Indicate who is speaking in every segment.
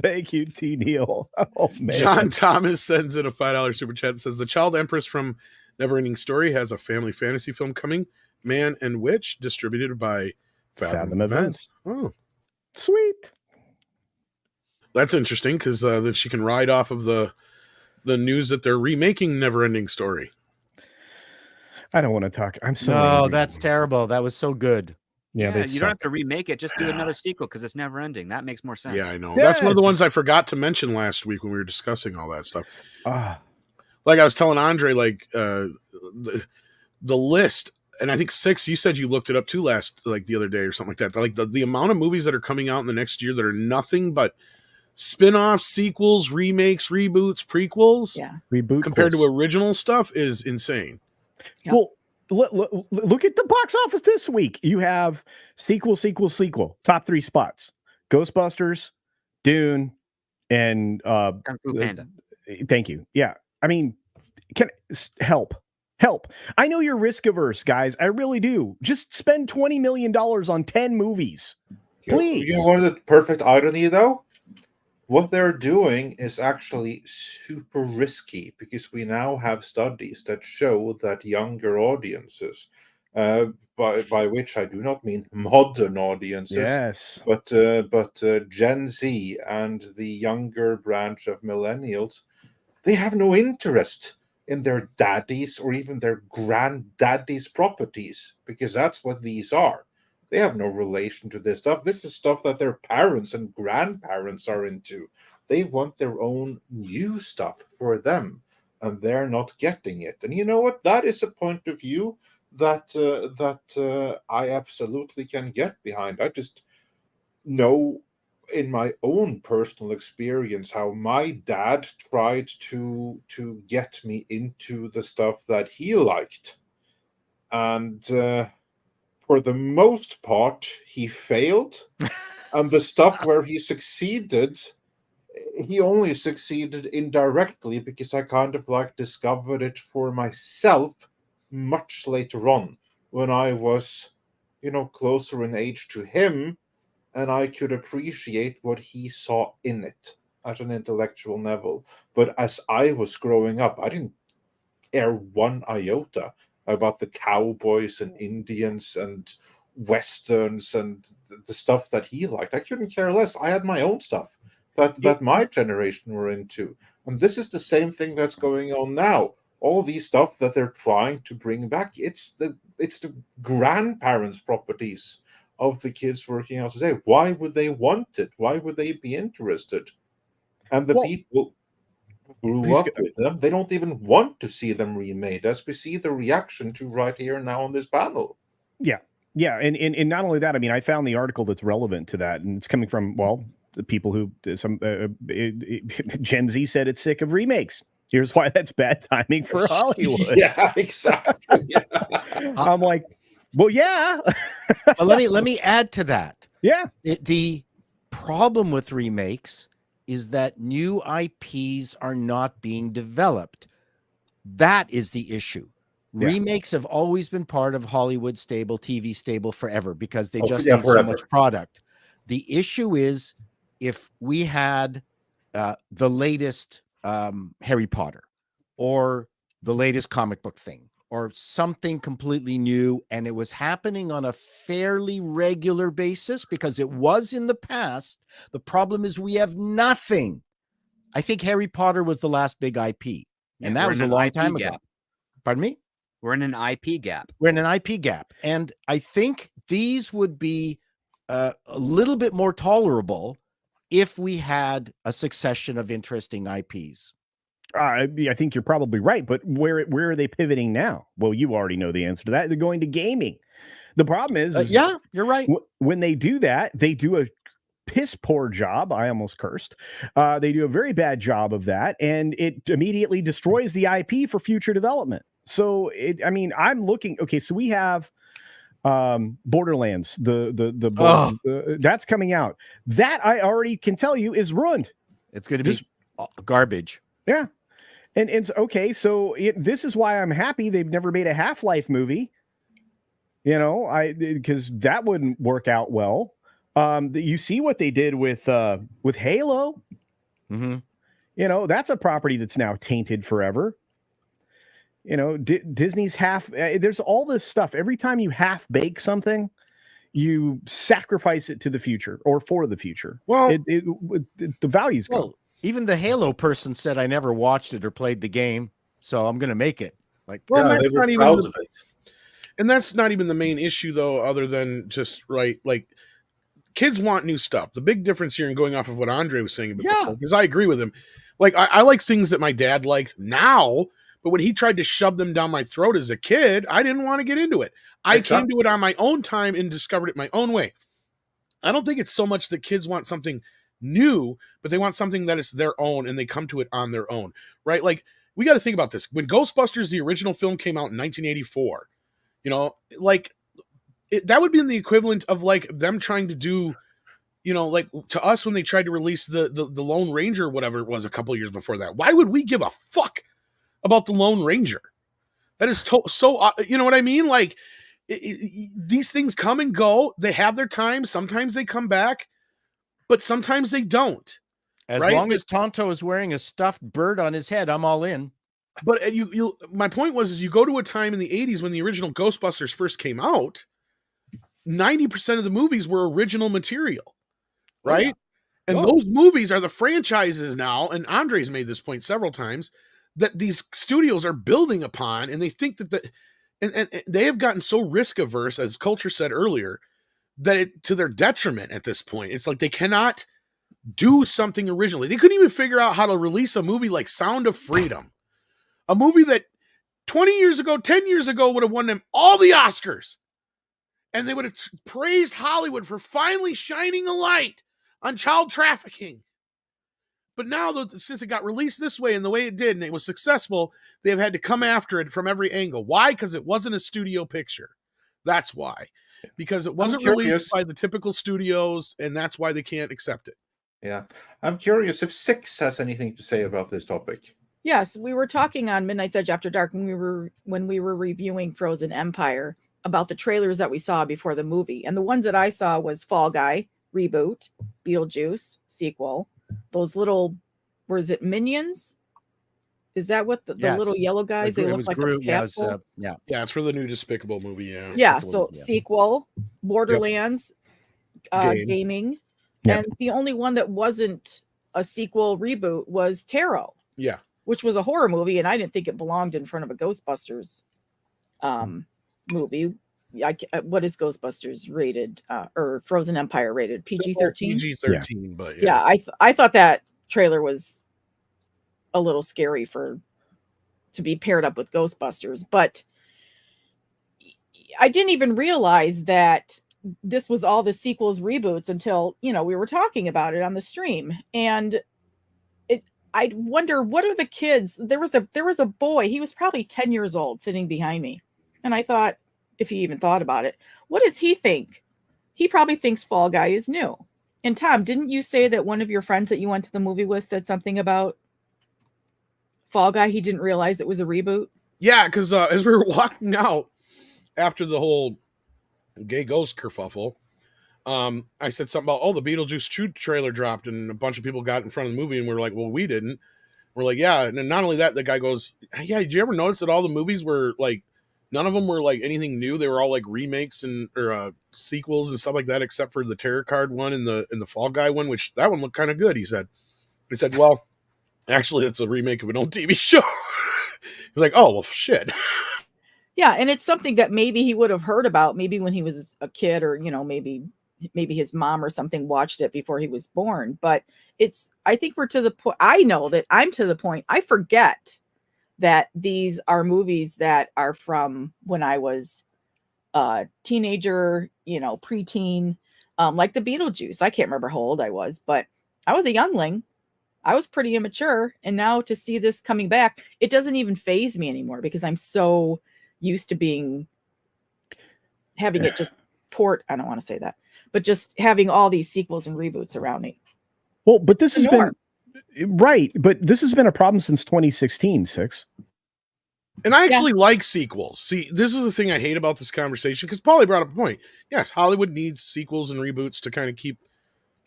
Speaker 1: Thank you, T. Neal. Oh man.
Speaker 2: John Thomas sends in a $5 super chat that says the child empress from Neverending Story has a family fantasy film coming, Man and Witch, distributed by Fathom Events. Oh,
Speaker 1: sweet.
Speaker 2: That's interesting because then she can ride off of the news that they're remaking Neverending Story.
Speaker 1: I don't want to talk. I'm so
Speaker 3: no,
Speaker 1: angry.
Speaker 3: that's terrible. That was so good.
Speaker 1: Yeah,
Speaker 4: you don't have to remake it. Just do another sequel because it's never ending. That makes more sense.
Speaker 2: Yeah, I know.
Speaker 1: Yeah,
Speaker 2: That's one of the ones I forgot to mention last week when we were discussing all that stuff.
Speaker 1: Ah.
Speaker 2: Like I was telling Andre, like the list, and I think 6. You said you looked it up too the other day or something like that. Like the amount of movies that are coming out in the next year that are nothing but spin-offs, sequels, remakes, reboots, prequels,
Speaker 1: reboot
Speaker 2: compared to original stuff is insane.
Speaker 1: Yep. Well, look at the box office this week. You have sequel, top 3 spots: Ghostbusters, Dune, and
Speaker 4: Kung Fu Panda.
Speaker 1: Thank you. Yeah, I mean, can help. I know you're risk averse, guys. I really do. Just spend $20 million on 10 movies, please.
Speaker 5: You know what the perfect irony, though? What they're doing is actually super risky because we now have studies that show that younger audiences, by which I do not mean modern audiences,
Speaker 1: yes,
Speaker 5: but Gen Z and the younger branch of millennials, they have no interest in their daddies or even their granddaddies' properties because that's what these are. They have no relation to this stuff. This is stuff that their parents and grandparents are into. They want their own new stuff for them, and they're not getting it. And you know what? That is a point of view that I absolutely can get behind. I just know in my own personal experience how my dad tried to get me into the stuff that he liked, and for the most part, he failed. And the stuff where he succeeded, he only succeeded indirectly because I kind of discovered it for myself much later on when I was, closer in age to him and I could appreciate what he saw in it at an intellectual level. But as I was growing up, I didn't care one iota about the cowboys and Indians and westerns and the stuff that he liked. I couldn't care less. I had my own stuff that my generation were into. And this is the same thing that's going on now. All these stuff that they're trying to bring back, it's the grandparents' properties of the kids working out today. Why would they want it? Why would they be interested? And the people grew up with them, they don't even want to see them remade, as we see the reaction to right here and now on this panel.
Speaker 1: Yeah, and not only that, I mean, I found the article that's relevant to that, and it's coming from, the people who Gen Z said it's sick of remakes. Here's why that's bad timing for Hollywood.
Speaker 5: Yeah, exactly. Yeah.
Speaker 1: I'm like, well, yeah.
Speaker 3: Well, let me add to that.
Speaker 1: Yeah,
Speaker 3: the problem with remakes is that new IPs are not being developed. That is the issue. Yeah. Remakes have always been part of Hollywood stable, TV stable forever because they just have so much product. The issue is if we had the latest Harry Potter or the latest comic book thing or something completely new, and it was happening on a fairly regular basis because it was in the past. The problem is we have nothing. I think Harry Potter was the last big IP, and that was a long time ago. Pardon me?
Speaker 4: We're in an IP gap.
Speaker 3: We're in an IP gap. And I think these would be a little bit more tolerable if we had a succession of interesting IPs.
Speaker 1: I think you're probably right, but where are they pivoting now? Well, you already know the answer to that. They're going to gaming. The problem is
Speaker 3: yeah, you're right.
Speaker 1: When they do that, they do a piss poor job. I almost cursed. They do a very bad job of that, and it immediately destroys the IP for future development. So, I'm looking. Okay, so we have Borderlands. That's coming out. That I already can tell you is ruined.
Speaker 3: It's going to be garbage.
Speaker 1: Yeah. And it's okay. So this is why I'm happy they've never made a Half-Life movie. Because that wouldn't work out well. You see what they did with Halo.
Speaker 3: Mm-hmm.
Speaker 1: You know, that's a property that's now tainted forever. You know, Disney's there's all this stuff. Every time you half bake something, you sacrifice it to the future or for the future.
Speaker 2: Well,
Speaker 1: the values go.
Speaker 3: Well, even the Halo person said, I never watched it or played the game, so I'm going to make it. Like,
Speaker 2: well,
Speaker 5: Yeah,
Speaker 2: that's
Speaker 5: they were
Speaker 2: not even
Speaker 5: proud of it.
Speaker 2: and that's not even the main issue, though, other than just like kids want new stuff. The big difference here, and going off of what Andre was saying, because I agree with him. Like I like things that my dad liked now, but when he tried to shove them down my throat as a kid, I didn't want to get into it. I came to it on my own time and discovered it my own way. I don't think it's so much that kids want something new, but they want something that is their own, and they come to it on their own, right? Like, we got to think about this. When Ghostbusters, the original film, came out in 1984, you know, like that would be the equivalent of like them trying to do, you know, like to us when they tried to release the Lone Ranger, whatever it was, a couple of years before that. Why would we give a fuck about the Lone Ranger? That is so you know what I mean? Like these things come and go. They have their time. Sometimes they come back, but sometimes they don't.
Speaker 3: as
Speaker 2: right?
Speaker 3: long as Tonto is wearing a stuffed bird on his head, I'm all in.
Speaker 2: But my point was, you go to a time in the 80s when the original Ghostbusters first came out, 90% of the movies were original material, right?
Speaker 3: Oh, yeah.
Speaker 2: And those movies are the franchises now, and Andre's made this point several times, that these studios are building upon, and they think that and they have gotten so risk averse, as Culture said earlier, that to their detriment at this point. It's like they cannot do something originally. They couldn't even figure out how to release a movie like Sound of Freedom, a movie that 20 years ago, 10 years ago would have won them all the Oscars. And they would have praised Hollywood for finally shining a light on child trafficking. But now, since it got released this way and the way it did, and it was successful, they have had to come after it from every angle. Why? Because it wasn't a studio picture. That's why. Because it wasn't released by the typical studios, and that's why they can't accept it.
Speaker 5: Yeah. I'm curious if Six has anything to say about this topic.
Speaker 6: Yes, we were talking on Midnight's Edge After Dark when we were reviewing Frozen Empire about the trailers that we saw before the movie. And the ones that I saw was Fall Guy, reboot, Beetlejuice, sequel. Those little, was it Minions? Is that what the little yellow guys? They look like a capsule.
Speaker 2: Yeah, it's for the new Despicable movie. Yeah.
Speaker 6: Yeah. So sequel, Borderlands, gaming, and the only one that wasn't a sequel reboot was Tarot.
Speaker 2: Yeah.
Speaker 6: Which was a horror movie, and I didn't think it belonged in front of a Ghostbusters movie. What is Ghostbusters rated, or Frozen Empire rated? PG-13?
Speaker 2: PG-13, but
Speaker 6: yeah, I thought that trailer was a little scary to be paired up with Ghostbusters, but I didn't even realize that this was all the sequels reboots until, we were talking about it on the stream. And I wonder, what are the kids? There was a boy, he was probably 10 years old, sitting behind me. And I thought, if he even thought about it, what does he think? He probably thinks Fall Guy is new. And Tom, didn't you say that one of your friends that you went to the movie with said something about Fall Guy? He didn't realize it was a reboot?
Speaker 2: Yeah, because as we were walking out after the whole gay ghost kerfuffle, I said something about, the Beetlejuice 2 trailer dropped, and a bunch of people got in front of the movie, and we were like, well, we didn't. We're like, yeah. And then not only that, the guy goes, yeah, did you ever notice that all the movies were like, none of them were like anything new? They were all like remakes or sequels and stuff like that, except for the Terror Card one and the Fall Guy one, which that one looked kind of good, he said. Well, actually, it's a remake of an old TV show. He's like, oh, well, shit.
Speaker 6: Yeah, and it's something that maybe he would have heard about, maybe when he was a kid, or, maybe his mom or something watched it before he was born. But I think we're to the point, I know that I'm to the point, I forget that these are movies that are from when I was a teenager, preteen, like the Beetlejuice. I can't remember how old I was, but I was a youngling. I was pretty immature. And now to see this coming back, it doesn't even faze me anymore, because I'm so used to having it just I don't want to say that, but just having all these sequels and reboots around me.
Speaker 1: Well, but this has been right. But this has been a problem since 2016, Six.
Speaker 2: And I actually like sequels. See, this is the thing I hate about this conversation, because Paulie brought up a point. Yes, Hollywood needs sequels and reboots to kind of keep,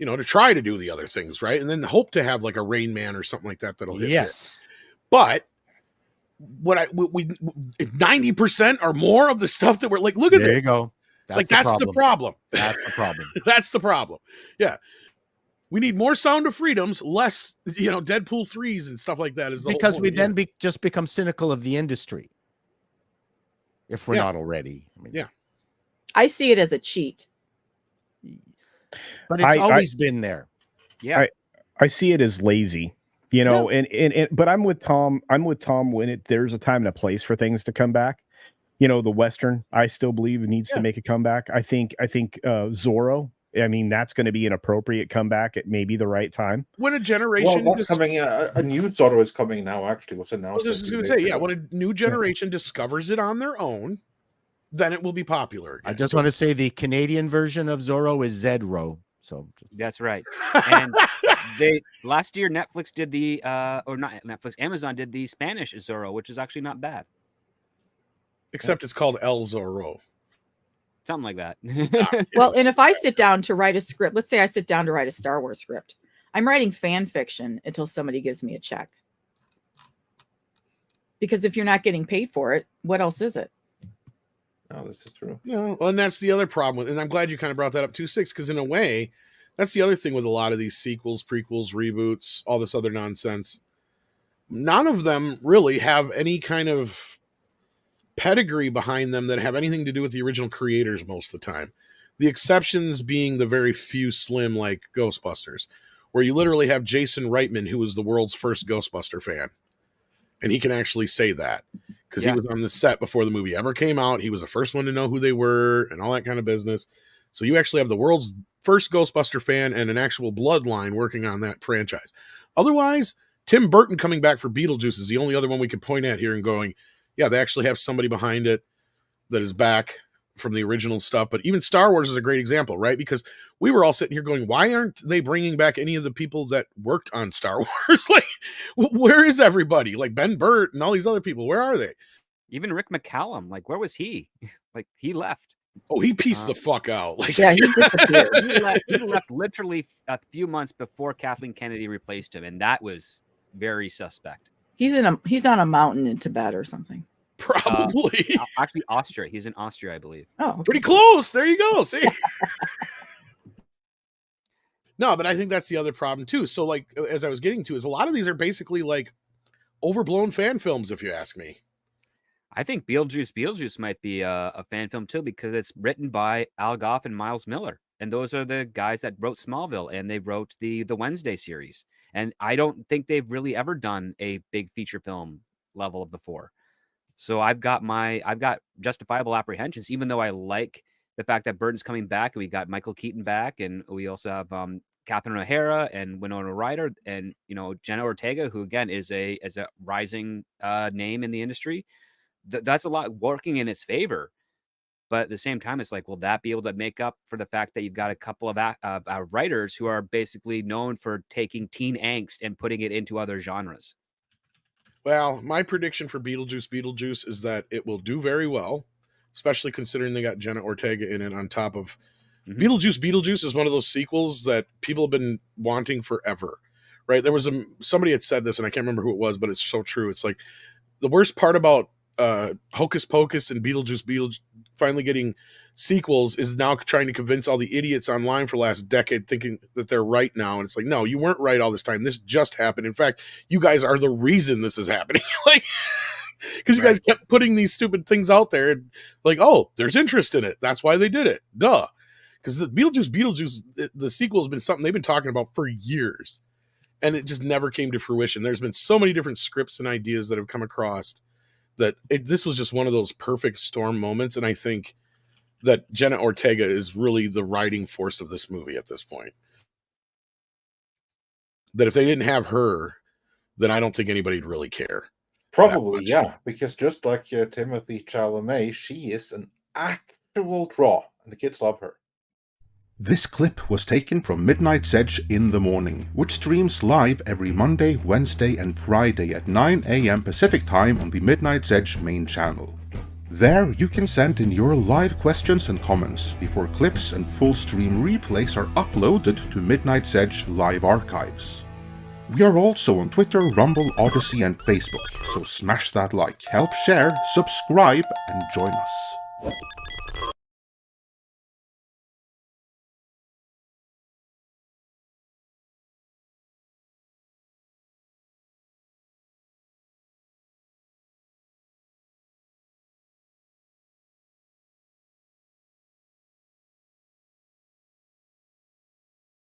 Speaker 2: to try to do the other things, right? And then hope to have like a Rain Man or something like that that'll hit.
Speaker 3: Yes.
Speaker 2: But we 90% or more of the stuff that we're like, look at
Speaker 3: There
Speaker 2: this.
Speaker 3: you go.
Speaker 2: That's the problem.
Speaker 3: That's the problem.
Speaker 2: That's the problem. Yeah. We need more Sound of Freedoms, less, Deadpool 3s and stuff like that. Is the
Speaker 3: Because
Speaker 2: whole
Speaker 3: we
Speaker 2: point,
Speaker 3: then just become cynical of the industry. If we're not already. I mean,
Speaker 6: I see it as a cheat.
Speaker 3: But it's always been there.
Speaker 4: Yeah.
Speaker 1: I see it as lazy, and but I'm with Tom. When there's a time and a place for things to come back. The Western, I still believe needs to make a comeback. I think Zorro. I mean, that's going to be an appropriate comeback at maybe the right time.
Speaker 2: When a generation,
Speaker 5: that's coming. A new Zorro is coming now. Actually, was announced.
Speaker 2: I was just going to say, when a new generation discovers it on their own, then it will be popular again.
Speaker 3: I just want to say the Canadian version of Zorro is Zedro. So
Speaker 4: that's right. And last year Netflix did or not Netflix, Amazon did the Spanish Zorro, which is actually not bad.
Speaker 2: Except it's called El Zorro.
Speaker 4: Something like that.
Speaker 6: Well, and if I sit down to write a script, let's say I sit down to write a Star Wars script, I'm writing fan fiction until somebody gives me a check. Because if you're not getting paid for it, what else is it?
Speaker 5: No, this is true.
Speaker 2: No, and that's the other problem. And I'm glad you kind of brought that up too, Six, because in a way, that's the other thing with a lot of these sequels, prequels, reboots, all this other nonsense. None of them really have any kind of pedigree behind them that have anything to do with the original creators most of the time. The exceptions being the very few slim, like Ghostbusters, where you literally have Jason Reitman, who was the world's first Ghostbuster fan. And he can actually say that because he was on the set before the movie ever came out. He was the first one to know who they were and all that kind of business. So you actually have the world's first Ghostbuster fan and an actual bloodline working on that franchise. Otherwise, Tim Burton coming back for Beetlejuice is the only other one we could point at here and going, yeah, they actually have somebody behind it that is back from the original stuff. But even Star Wars is a great example, right? Because we were all sitting here going, why aren't they bringing back any of the people that worked on Star Wars? Like, where is everybody? Like Ben Burt and all these other people, where are they?
Speaker 4: Even Rick McCallum, like, where was he? Like, he left.
Speaker 2: Oh, he pieced the fuck out. Like,
Speaker 6: he disappeared.
Speaker 4: He left literally a few months before Kathleen Kennedy replaced him, and that was very suspect.
Speaker 6: He's on a mountain in Tibet or something.
Speaker 2: Probably.
Speaker 4: Actually, Austria. He's in Austria, I believe.
Speaker 6: Oh, okay.
Speaker 2: Pretty close. There you go. See? No, but I think that's the other problem too. So, like, as I was getting to, is a lot of these are basically like overblown fan films, if you ask me.
Speaker 4: I think Beetlejuice might be a fan film too, because it's written by Al Gough and Miles Miller. And those are the guys that wrote Smallville, and they wrote the Wednesday series. And I don't think they've really ever done a big feature film level before. So I've got justifiable apprehensions, even though I like the fact that Burton's coming back. We got Michael Keaton back, and we also have Catherine O'Hara and Winona Ryder, and Jenna Ortega, who again is a rising name in the industry. That's a lot working in its favor. But at the same time, it's like, will that be able to make up for the fact that you've got a couple of writers who are basically known for taking teen angst and putting it into other genres?
Speaker 2: Well, my prediction for Beetlejuice is that it will do very well, especially considering they got Jenna Ortega in it on top of Beetlejuice. Beetlejuice is one of those sequels that people have been wanting forever, right? There was somebody had said this, and I can't remember who it was, but it's so true. It's like the worst part about Hocus Pocus and Beetlejuice finally getting sequels is now trying to convince all the idiots online for the last decade thinking that they're right now. And it's like, no, you weren't right all this time. This just happened. In fact, you guys are the reason this is happening. Like, because you guys kept putting these stupid things out there and like, oh, there's interest in it. That's why they did it. Duh. Because the Beetlejuice, the sequel has been something they've been talking about for years. And it just never came to fruition. There's been so many different scripts and ideas that have come across that this was just one of those perfect storm moments. And I think that Jenna Ortega is really the writing force of this movie at this point. That if they didn't have her, then I don't think anybody'd really care.
Speaker 5: Probably, yeah, because just like Timothée Chalamet, she is an actual draw, and the kids love her.
Speaker 7: This clip was taken from Midnight's Edge in the Morning, which streams live every Monday, Wednesday and Friday at 9 AM Pacific Time on the Midnight's Edge main channel. There you can send in your live questions and comments before clips and full stream replays are uploaded to Midnight's Edge live archives. We are also on Twitter, Rumble, Odyssey and Facebook, so smash that like, help share, subscribe and join us.